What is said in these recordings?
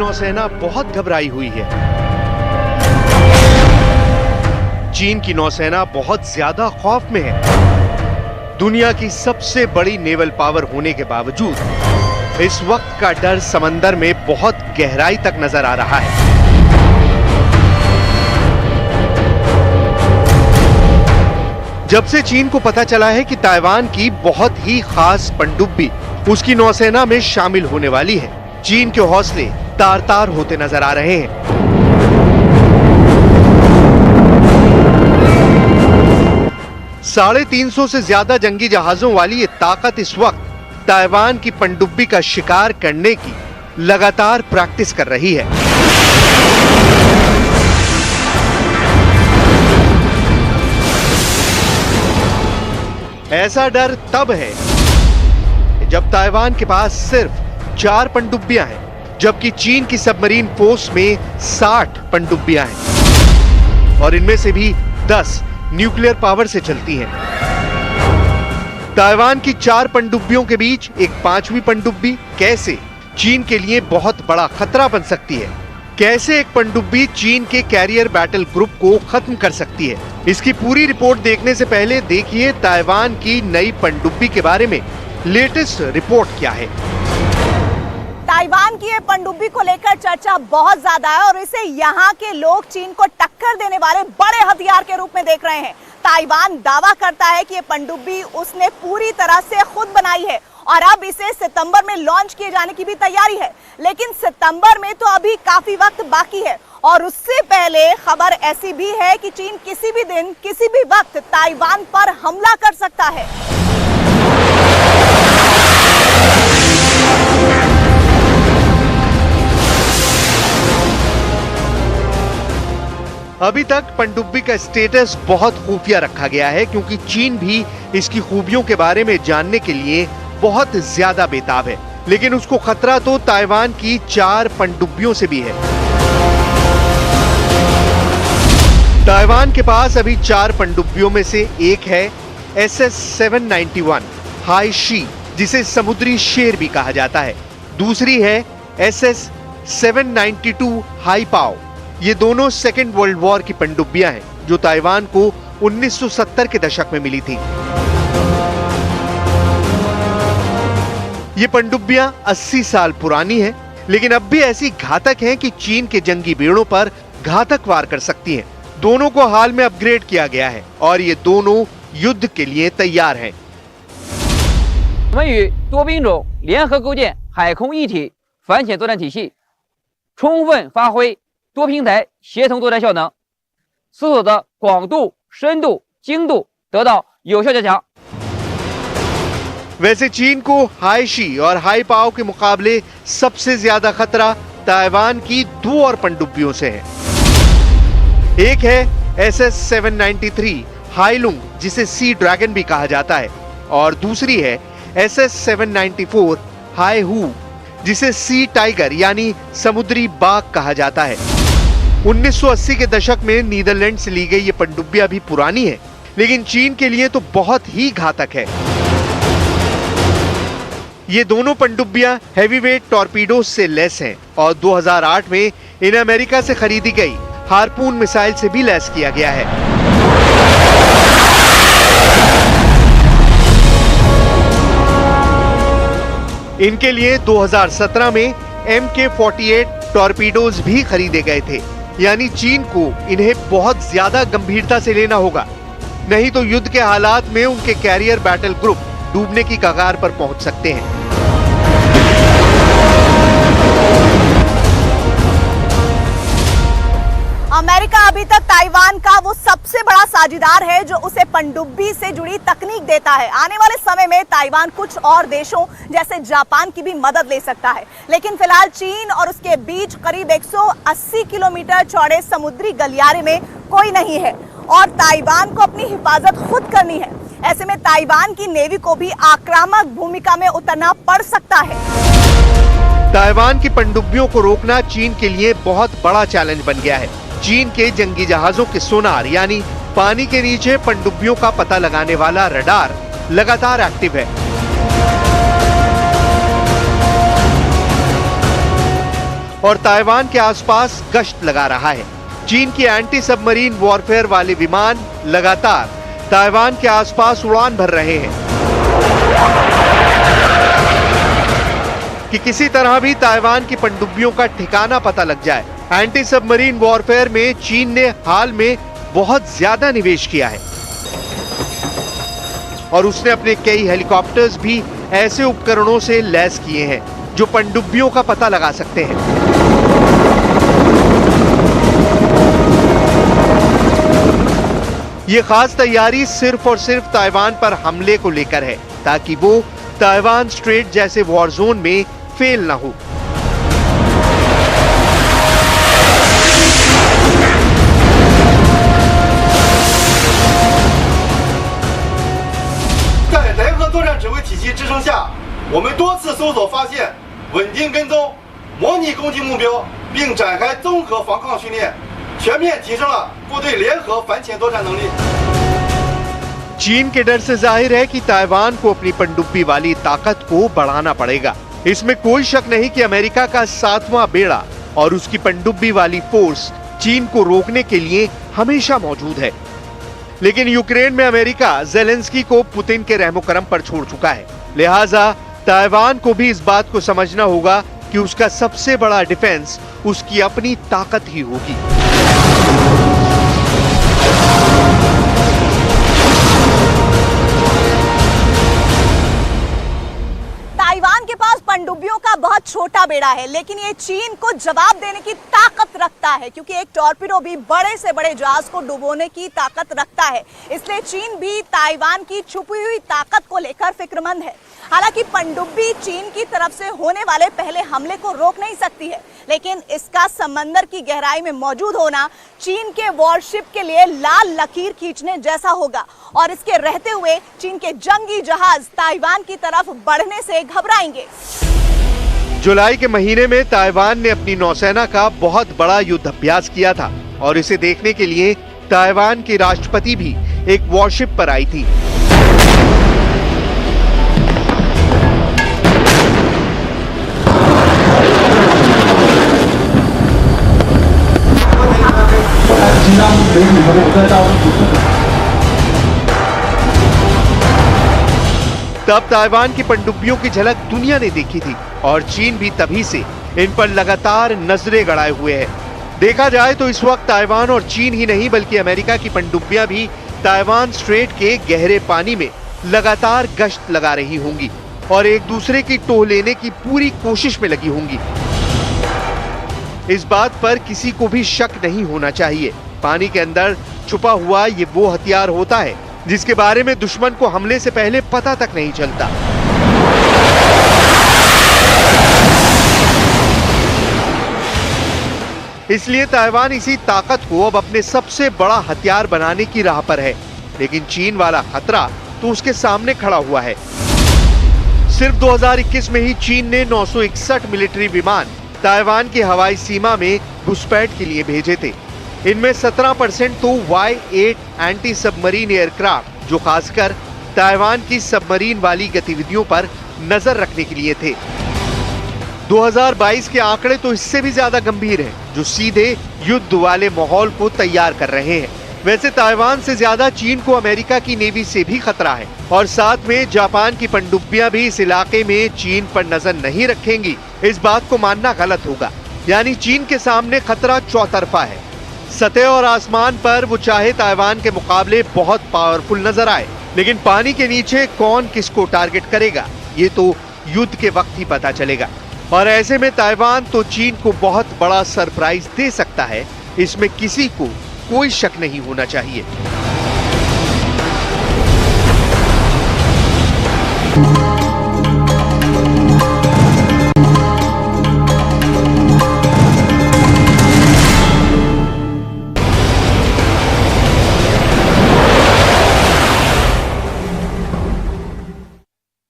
नौसेना बहुत घबराई हुई है। चीन की नौसेना बहुत ज्यादा खौफ में है। दुनिया की सबसे बड़ी नेवल पावर होने के बावजूद इस वक्त का डर समंदर में बहुत गहराई तक नजर आ रहा है। जब से चीन को पता चला है कि ताइवान की बहुत ही खास पनडुब्बी उसकी नौसेना में शामिल होने वाली है, चीन के हौसले तार-तार होते नजर आ रहे हैं। 350 से ज्यादा जंगी जहाजों वाली ये ताकत इस वक्त ताइवान की पनडुब्बी का शिकार करने की लगातार प्रैक्टिस कर रही है। ऐसा डर तब है जब ताइवान के पास सिर्फ 4 पनडुब्बियां हैं, जबकि चीन की सबमरीन फोर्स में 60 पनडुब्बियां हैं और इनमें से भी 10 न्यूक्लियर पावर से चलती हैं। ताइवान की 4 पनडुब्बियों के बीच एक 5वीं पनडुब्बी कैसे चीन के लिए बहुत बड़ा खतरा बन सकती है? कैसे एक पनडुब्बी चीन के कैरियर बैटल ग्रुप को खत्म कर सकती है? इसकी पूरी रिपोर्ट देखने से पहले देखिए ताइवान की नई पनडुब्बी के बारे में लेटेस्ट रिपोर्ट क्या है। ताइवान की ये पनडुब्बी को लेकर चर्चा बहुत ज्यादा है और इसे यहाँ के लोग चीन को टक्कर देने वाले बड़े हथियार के रूप में देख रहे हैं। ताइवान दावा करता है कि ये पनडुब्बी उसने पूरी तरह से खुद बनाई है और अब इसे सितंबर में लॉन्च किए जाने की भी तैयारी है। लेकिन सितंबर में तो अभी काफी वक्त बाकी है और उससे पहले खबर ऐसी भी है कि चीन किसी भी दिन किसी भी वक्त ताइवान पर हमला कर सकता है। अभी तक पनडुब्बी का स्टेटस बहुत खुफिया रखा गया है क्योंकि चीन भी इसकी खूबियों के बारे में जानने के लिए बहुत ज्यादा बेताब है। लेकिन उसको खतरा तो ताइवान की 4 पनडुब्बियों से भी है। ताइवान के पास अभी 4 पनडुब्बियों में से एक है SS-791 हाई शी, जिसे समुद्री शेर भी कहा जाता है। दूसरी है SS-792 हाई पाओ। ये दोनों सेकेंड वर्ल्ड वॉर की पनडुब्बियां हैं जो ताइवान को 1970 के दशक में मिली थी। ये पनडुब्बियां 80 साल पुरानी हैं, लेकिन अब भी ऐसी घातक हैं कि चीन के जंगी बेड़ों पर घातक वार कर सकती हैं। दोनों को हाल में अपग्रेड किया गया है और ये दोनों युद्ध के लिए तैयार हैं। 我们与多兵种联合构建海空一体反潜作战体系，充分发挥多平台协同作战效能，使所的广度、深度、精度得到有效加强。 वैसे चीन को हाई शी और हाई पाओ के मुकाबले सबसे ज्यादा खतरा ताइवान की 2 और पनडुब्बियों से है। एक है SS-793 हाईलुंग, जिसे सी ड्रैगन भी कहा जाता है, और दूसरी है SS-794 हाई हू, जिसे सी टाइगर यानी समुद्री बाघ कहा जाता है। 1980 के दशक में नीदरलैंड से ली गई ये पनडुब्बियां भी पुरानी है, लेकिन चीन के लिए तो बहुत ही घातक है। ये दोनों पनडुब्बियां हैवीवेट टॉर्पीडोज से लैस हैं और 2008 में इन्हें अमेरिका से खरीदी गई हार्पून मिसाइल से भी लैस किया गया है। इनके लिए 2017 में MK-48 टॉर्पीडोज भी खरीदे गए थे। यानी चीन को इन्हें बहुत ज्यादा गंभीरता से लेना होगा, नहीं तो युद्ध के हालात में उनके कैरियर बैटल ग्रुप डूबने की कगार पर पहुंच सकते हैं। अमेरिका अभी तक ताइवान का वो सबसे बड़ा साझेदार है जो उसे पनडुब्बी से जुड़ी तकनीक देता है। आने वाले समय में ताइवान कुछ और देशों जैसे जापान की भी मदद ले सकता है, लेकिन फिलहाल चीन और उसके बीच करीब 180 किलोमीटर चौड़े समुद्री गलियारे में कोई नहीं है और ताइवान को अपनी हिफाजत खुद करनी है। ऐसे में ताइवान की नेवी को भी आक्रामक भूमिका में उतरना पड़ सकता है। ताइवान की पनडुब्बियों को रोकना चीन के लिए बहुत बड़ा चैलेंज बन गया है। चीन के जंगी जहाजों के सोनार यानी पानी के नीचे पनडुब्बियों का पता लगाने वाला रडार लगातार एक्टिव है। और ताइवान के आसपास गश्त लगा रहा है। चीन की एंटी सबमरीन वॉरफेयर वाले विमान लगातार ताइवान के आसपास उड़ान भर रहे हैं कि किसी तरह भी ताइवान की पनडुब्बियों का ठिकाना पता लग जाए। एंटी सबमरीन वॉरफेयर में चीन ने हाल में बहुत ज्यादा निवेश किया है और उसने अपने कई हेलीकॉप्टर्स भी ऐसे उपकरणों से लैस किए हैं जो पनडुब्बियों का पता लगा सकते हैं। ये खास तैयारी सिर्फ और सिर्फ ताइवान पर हमले को लेकर है ताकि वो ताइवान स्ट्रेट जैसे वॉर जोन में फेल ना हो।我们多次搜索发现，稳定跟踪，模拟攻击目标，并展开综合防抗训练，全面提升了部队联合反潜作战能力。 चीन के डर से जाहिर है कि ताइवान को अपनी पनडुब्बी वाली ताकत को बढ़ाना पड़ेगा। इसमें कोई शक नहीं कि अमेरिका का 7वां बेड़ा और उसकी पनडुब्बी वाली फोर्स चीन को रोकने के लिए हमेशा मौजूद है। लेकिन यूक्रेन में अमेरिका ज़ेलेंस्की को पुतिन के रहमो-करम पर छोड़ चुका है। लिहाजा ताइवान को भी इस बात को समझना होगा कि उसका सबसे बड़ा डिफेंस उसकी अपनी ताकत ही होगी। ताइवान के पास पनडुब्बियों का बहुत छोटा बेड़ा है, लेकिन ये चीन को जवाब देने की ताकत रखता है क्योंकि एक टॉर्पीडो भी बड़े से बड़े जहाज को डुबोने की ताकत रखता है। इसलिए चीन भी ताइवान की छुपी हुई ताकत को लेकर फिक्रमंद है। हालांकि पनडुब्बी चीन की तरफ से होने वाले पहले हमले को रोक नहीं सकती है, लेकिन इसका समंदर की गहराई में मौजूद होना चीन के वॉरशिप के लिए लाल लकीर खींचने जैसा होगा और इसके रहते हुए चीन के जंगी जहाज ताइवान की तरफ बढ़ने से घबराएंगे। जुलाई के महीने में ताइवान ने अपनी नौसेना का बहुत बड़ा युद्ध अभ्यास किया था और इसे देखने के लिए ताइवान की राष्ट्रपति भी एक वॉरशिप पर आई थी। तब ताइवान की पनडुब्बियों की झलक दुनिया ने देखी थी और चीन भी तभी से इन पर लगातार नजरें गड़ाए हुए है। देखा जाए तो इस वक्त ताइवान और चीन ही नहीं बल्कि अमेरिका की पनडुब्बियां भी ताइवान स्ट्रेट के गहरे पानी में लगातार गश्त लगा रही होंगी और एक दूसरे की टोह लेने की पूरी कोशिश में लगी होंगी। इस बात पर किसी को भी शक नहीं होना चाहिए। पानी के अंदर छुपा हुआ ये वो हथियार होता है जिसके बारे में दुश्मन को हमले से पहले पता तक नहीं चलता। इसलिए ताइवान इसी ताकत को अब अपने सबसे बड़ा हथियार बनाने की राह पर है। लेकिन चीन वाला खतरा तो उसके सामने खड़ा हुआ है। सिर्फ 2021 में ही चीन ने 961 मिलिट्री विमान ताइवान की हवाई सीमा में घुसपैठ के लिए भेजे थे। इनमें 17% तो Y-8 एंटी सबमरीन एयरक्राफ्ट जो खासकर ताइवान की सबमरीन वाली गतिविधियों पर नजर रखने के लिए थे। 2022 के आंकड़े तो इससे भी ज्यादा गंभीर हैं, जो सीधे युद्ध वाले माहौल को तैयार कर रहे हैं। वैसे ताइवान से ज्यादा चीन को अमेरिका की नेवी से भी खतरा है और साथ में जापान की पनडुब्बियां भी इस इलाके में चीन पर नजर नहीं रखेंगी। इस बात को मानना गलत होगा। यानी चीन के सामने खतरा चौतरफा है। सतह और आसमान पर वो चाहे ताइवान के मुकाबले बहुत पावरफुल नजर आए, लेकिन पानी के नीचे कौन किसको टारगेट करेगा ये तो युद्ध के वक्त ही पता चलेगा। और ऐसे में ताइवान तो चीन को बहुत बड़ा सरप्राइज दे सकता है, इसमें किसी को कोई शक नहीं होना चाहिए।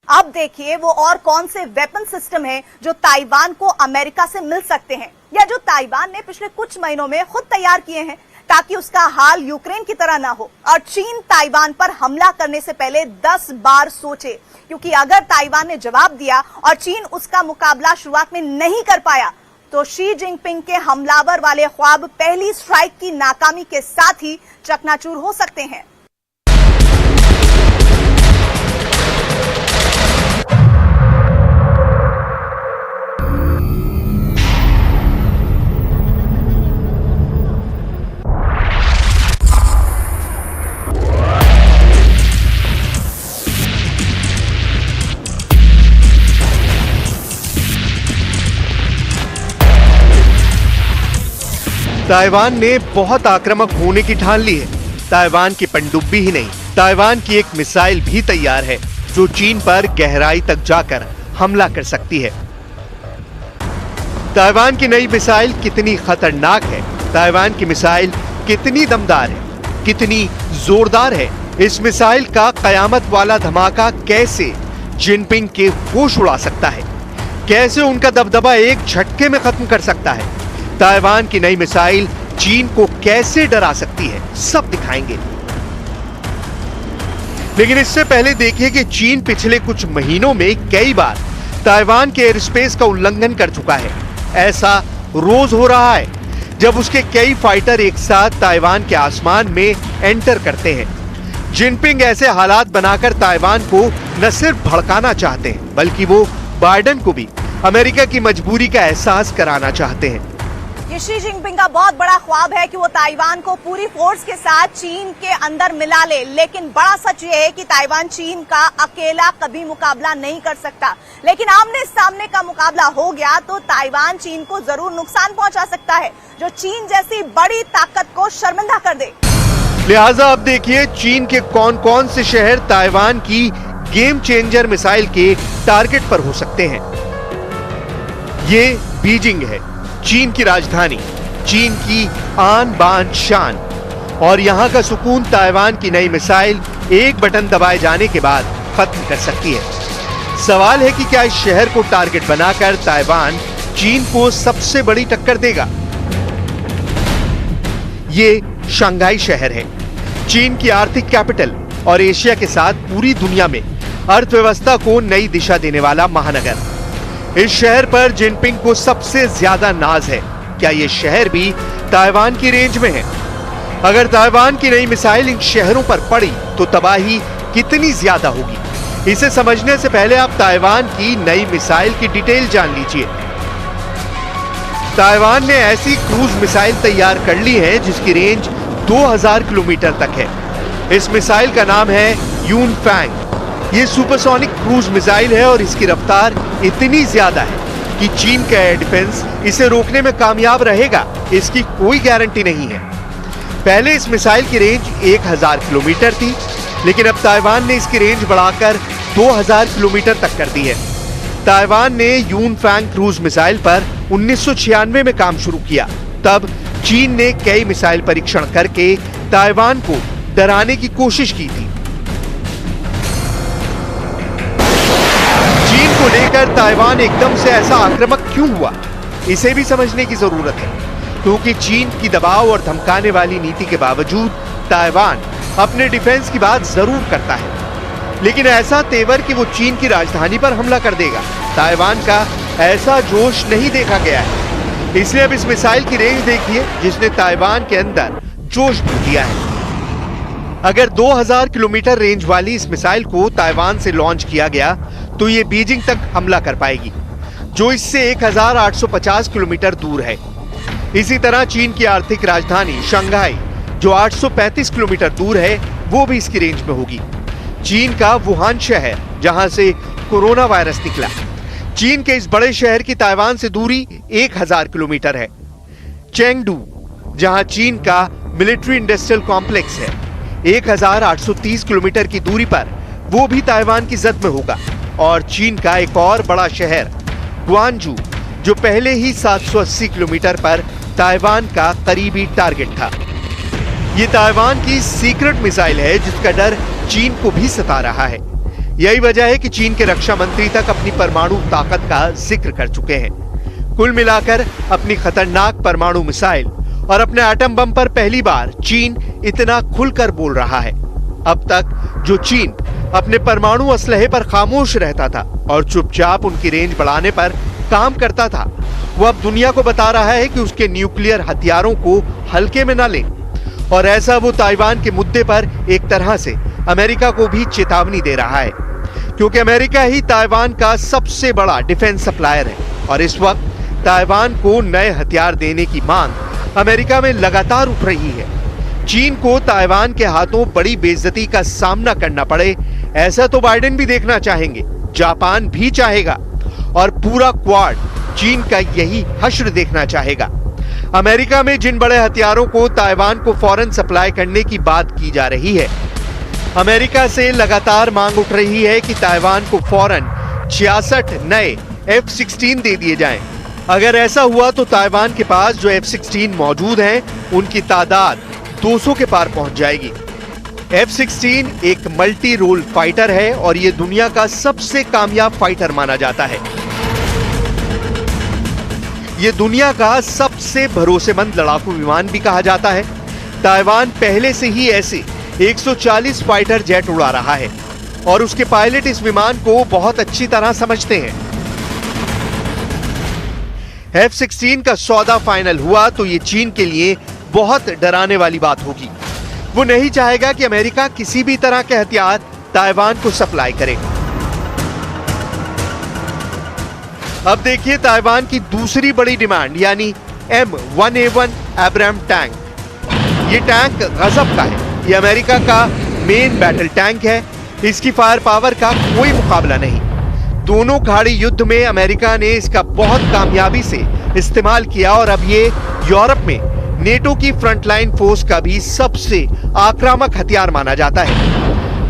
अब देखिए वो और कौन से वेपन सिस्टम हैं जो ताइवान को अमेरिका से मिल सकते हैं या जो ताइवान ने पिछले कुछ महीनों में खुद तैयार किए हैं ताकि उसका हाल यूक्रेन की तरह ना हो और चीन ताइवान पर हमला करने से पहले 10 बार सोचे, क्योंकि अगर ताइवान ने जवाब दिया और चीन उसका मुकाबला शुरुआत में नहीं कर पाया तो शी जिनपिंग के हमलावर वाले ख्वाब पहली स्ट्राइक की नाकामी के साथ ही चकनाचूर हो सकते हैं। ताइवान ने बहुत आक्रामक होने की ठान ली है। ताइवान की पनडुब्बी ही नहीं, ताइवान की एक मिसाइल भी तैयार है जो चीन पर गहराई तक जाकर हमला कर सकती है। ताइवान की नई मिसाइल कितनी खतरनाक है, ताइवान की मिसाइल कितनी दमदार है, कितनी जोरदार है, इस मिसाइल का कयामत वाला धमाका कैसे जिनपिंग के होश उड़ा सकता है, कैसे उनका दबदबा एक झटके में खत्म कर सकता है, ताइवान की नई मिसाइल चीन को कैसे डरा सकती है, सब दिखाएंगे। लेकिन इससे पहले देखिए कि चीन पिछले कुछ महीनों में कई बार ताइवान के एयर स्पेस का उल्लंघन कर चुका है। ऐसा रोज हो रहा है जब उसके कई फाइटर एक साथ ताइवान के आसमान में एंटर करते हैं। जिनपिंग ऐसे हालात बनाकर ताइवान को न सिर्फ भड़काना चाहते हैं बल्कि वो बाइडेन को भी अमेरिका की मजबूरी का एहसास कराना चाहते हैं। ये शी जिनपिंग का बहुत बड़ा ख्वाब है कि वो ताइवान को पूरी फोर्स के साथ चीन के अंदर मिला ले, लेकिन बड़ा सच ये है कि ताइवान चीन का अकेला कभी मुकाबला नहीं कर सकता। लेकिन आमने सामने का मुकाबला हो गया तो ताइवान चीन को जरूर नुकसान पहुंचा सकता है, जो चीन जैसी बड़ी ताकत को शर्मिंदा कर दे। लिहाजा अब देखिए चीन के कौन कौन से शहर ताइवान की गेम चेंजर मिसाइल के टारगेट पर हो सकते हैं। ये बीजिंग है, चीन की राजधानी, चीन की आन बान शान, और यहां का सुकून ताइवान की नई मिसाइल एक बटन दबाए जाने के बाद खत्म कर सकती है। सवाल है कि क्या इस शहर को टारगेट बनाकर ताइवान चीन को सबसे बड़ी टक्कर देगा। ये शंघाई शहर है, चीन की आर्थिक कैपिटल और एशिया के साथ पूरी दुनिया में अर्थव्यवस्था को नई दिशा देने वाला महानगर। इस शहर पर जिनपिंग को सबसे ज्यादा नाज है। क्या ये शहर भी ताइवान की रेंज में है? अगर ताइवान की नई मिसाइल इन शहरों पर पड़ी तो तबाही कितनी ज्यादा होगी। इसे समझने से पहले आप ताइवान की नई मिसाइल की डिटेल जान लीजिए। ताइवान ने ऐसी क्रूज मिसाइल तैयार कर ली है जिसकी रेंज 2000 किलोमीटर तक है। इस मिसाइल का नाम है यूनफैंग। ये सुपरसोनिक क्रूज मिसाइल है और इसकी रफ्तार इतनी ज्यादा है कि चीन का एयर डिफेंस इसे रोकने में कामयाब रहेगा, इसकी कोई गारंटी नहीं है। पहले इस मिसाइल की रेंज 1000 किलोमीटर थी, लेकिन अब ताइवान ने इसकी रेंज बढ़ाकर 2000 किलोमीटर तक कर दी है। ताइवान ने यूनफैंग क्रूज मिसाइल पर 1996 में काम शुरू किया। तब चीन ने कई मिसाइल परीक्षण करके ताइवान को डराने की कोशिश की थी। चीन को लेकर ताइवान एकदम से ऐसा आक्रामक क्यों हुआ, इसे भी समझने की जरूरत है, क्योंकि चीन की दबाव और धमकाने वाली नीति के बावजूद ताइवान अपने डिफेंस की बात जरूर करता है, लेकिन ऐसा तेवर कि वो चीन की राजधानी पर हमला कर देगा, ताइवान का ऐसा जोश नहीं देखा गया है। इसलिए अब इस मिसाइल की रेंज देखिए जिसने ताइवान के अंदर जोश भर दिया है। अगर 2000 किलोमीटर रेंज वाली इस मिसाइल को ताइवान से लॉन्च किया गया तो ये बीजिंग तक हमला कर पाएगी, जो इससे 1850 किलोमीटर दूर है। इसी तरह चीन की आर्थिक राजधानी शंघाई, जो 835 किलोमीटर दूर है, वो भी इसकी रेंज में होगी। चीन का वुहान शहर, जहां से कोरोना वायरस निकला, चीन के इस बड़े शहर की ताइवान से दूरी 1000 किलोमीटर है। चेंगडू, जहां चीन का मिलिट्री इंडस्ट्रियल कॉम्प्लेक्स है, 1830 किलोमीटर की दूरी पर वो भी ताइवान की जद में होगा। और चीन का एक और बड़ा शहर ग्वांजू, जो पहले ही 780 किलोमीटर पर ताइवान का करीबी टारगेट था। ये ताइवान की सीक्रेट मिसाइल है जिसका डर चीन को भी सता रहा है। यही वजह है कि चीन के रक्षा मंत्री तक अपनी परमाणु ताकत का जिक्र कर चुके हैं। कुल मिलाकर अपनी खतरनाक परमाणु मिसाइल और अपने एटम बम पर पहली बार चीन इतना खुलकर बोल रहा है। अब तक जो चीन अपने परमाणु असलहे पर खामोश रहता था और चुपचाप उनकी रेंज बढ़ाने पर काम करता था, वो अब दुनिया को बता रहा है कि उसके न्यूक्लियर हथियारों को हल्के में ना लें। और ऐसा वो ताइवान के मुद्दे पर एक तरह से अमेरिका को भी चेतावनी दे रहा है, क्योंकि अमेरिका ही ताइवान का सबसे बड़ा डिफेंस सप्लायर है और इस वक्त ताइवान को नए हथियार देने की मांग अमेरिका में लगातार उठ रही है। चीन को ताइवान के हाथों बड़ी बेइज्जती का सामना करना पड़े, ऐसा तो बाइडेन भी देखना चाहेंगे, जापान भी चाहेगा और पूरा क्वाड चीन का यही हश्र देखना चाहेगा। अमेरिका में जिन बड़े हथियारों को ताइवान को फौरन सप्लाई करने की बात की जा रही है, अमेरिका से लगातार मांग उठ रही है कि ताइवान को फौरन 66 नए F-16 दे दिए जाएं। अगर ऐसा हुआ तो ताइवान के पास जो F-16 मौजूद हैं, उनकी तादाद 200 के पार पहुंच जाएगी। F-16 एक मल्टी रोल फाइटर है और यह दुनिया का सबसे कामयाब फाइटर माना जाता है। यह दुनिया का सबसे भरोसेमंद लड़ाकू विमान भी कहा जाता है। ताइवान पहले से ही ऐसे 140 फाइटर जेट उड़ा रहा है और उसके पायलट इस विमान को बहुत अच्छी तरह समझते हैं। F-16 का सौदा फाइनल हुआ तो ये चीन के लिए बहुत डराने वाली बात होगी। वो नहीं चाहेगा कि अमेरिका किसी भी तरह के हथियार ताइवान को सप्लाई करे। अब देखिए ताइवान की दूसरी बड़ी डिमांड, यानी M1A1 एब्राम टैंक। ये टैंक गजब का है। ये अमेरिका का मेन बैटल टैंक है। इसकी फायर पावर का कोई मुकाबला नहीं। दोनों खाड़ी युद्ध में अमेरिका ने इसका बहुत कामयाबी से इस्तेमाल किया और अब ये यूरोप में नेटो की फ्रंटलाइन फोर्स का भी सबसे आक्रामक हथियार माना जाता है।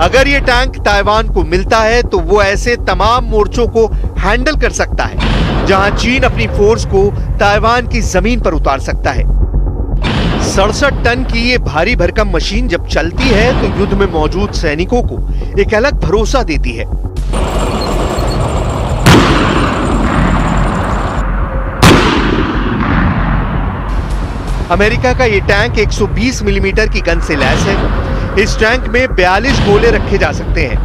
अगर ये टैंक ताइवान को मिलता है तो वो ऐसे तमाम मोर्चों को हैंडल कर सकता है जहां चीन अपनी फोर्स को ताइवान की जमीन पर उतार सकता है। 67 टन की ये भारी भरकम मशीन जब चलती है तो युद्ध में मौजूद सैनिकों को एक अलग भरोसा देती है। अमेरिका का ये टैंक 120 मिलीमीटर की गन से लैस है। इस टैंक में 42 गोले रखे जा सकते हैं।